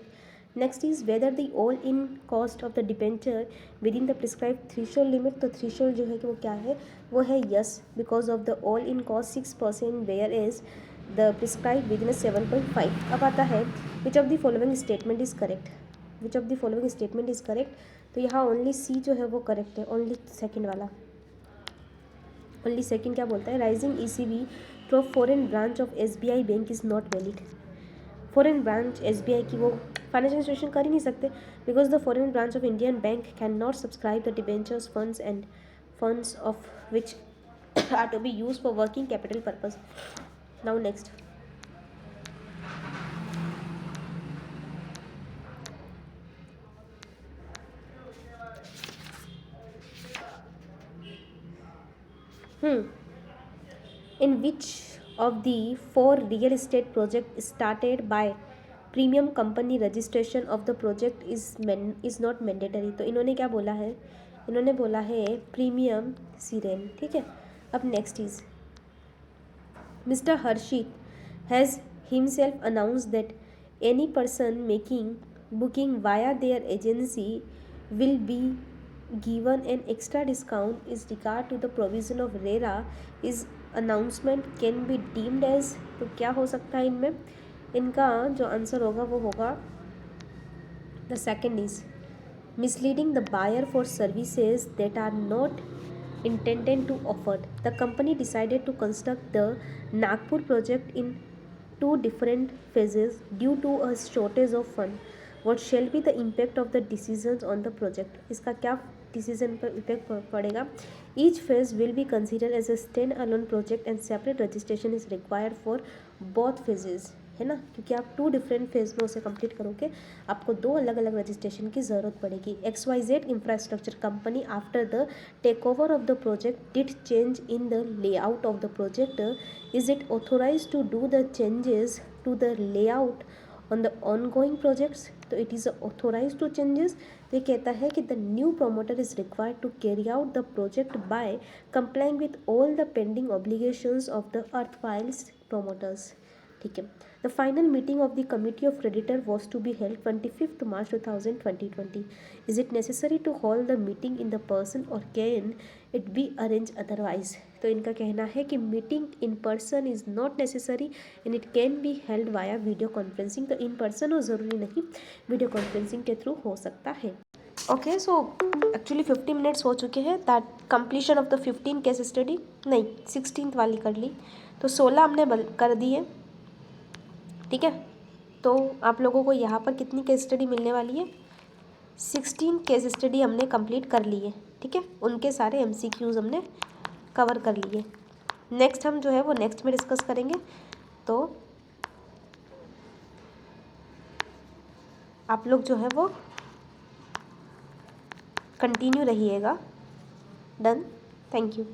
Next is whether the all in cost of the debenture within the prescribe threshold limit, तो threshold जो है कि वो क्या है, वो है yes, because of the all in cost 6% where is the prescribe within 7.5। अब आता है which of the following statement is correct, which of the following statement is correct, तो यहाँ ओनली सी जो है वो करेक्ट है, ओनली सेकंड वाला, ओनली सेकंड क्या बोलता है, raising ECB to foreign branch of SBI bank is not valid. Foreign branch SBI की वो फाइनेंशियल इंस्टीट्यूशन कर ही नहीं सकते, because the foreign branch of Indian bank can not subscribe the debentures funds and funds of which are to be use for working capital purpose. Now next, in which of the four real estate project started by premium company registration of the project is not mandatory, तो इन्होंने क्या बोला है, इन्होंने बोला है premium सीरेन, ठीक है। अब next is mister Harshit has himself announce that any person making booking via their agency will be given an extra discount is regard to the provision of RERA is announcement can be deemed as, तो क्या हो सकता है इनमें, इनका जो answer होगा वो होगा the second is misleading the buyer for services that are not intended to offered. The company decided to construct the Nagpur project in two different phases due to a shortage of fund. What shall be the impact of the decisions on the project? इसका क्या decision पर effect पड़ेगा? Each phase will be considered as a stand-alone project and separate registration is required for both phases. है ना, क्योंकि आप 2 different phase में उसे कंप्लीट करोगे, आपको 2 अलग अलग रजिस्ट्रेशन की ज़रूरत पड़ेगी. XYZ infrastructure company after the take over of the project did change in the layout of the project. Is it authorise to do the changes to the layout on the ongoing projects? तो it is authorise to changes. तो ये कहता है कि the new promoter is required to carry out the project by complying with all the pending obligations of the erstwhile promoters. ठीक है. The final meeting of the committee of creditor was to be held 25 March 2020. Is it necessary to hold the meeting in the person or can it be arrange otherwise? तो इनका कहना है कि meeting in person is not necessary and it can be held via video conferencing. तो in person हो ज़रूरी नहीं, video conferencing के थ्रू हो सकता है. ओके, सो एक्चुअली 50 मिनट्स हो चुके हैं. That completion of the 15 case study, नहीं 16th वाली कर ली, तो 16 हमने कर दी है. ठीक है, तो आप लोगों को यहाँ पर कितनी केस स्टडी मिलने वाली है? 16 केस स्टडी हमने कंप्लीट कर ली है. ठीक है, उनके सारे MCQs हमने कवर कर लिए. नेक्स्ट हम जो है वो नेक्स्ट में डिस्कस करेंगे. तो आप लोग जो है वो कंटिन्यू रहिएगा. डन. Thank you.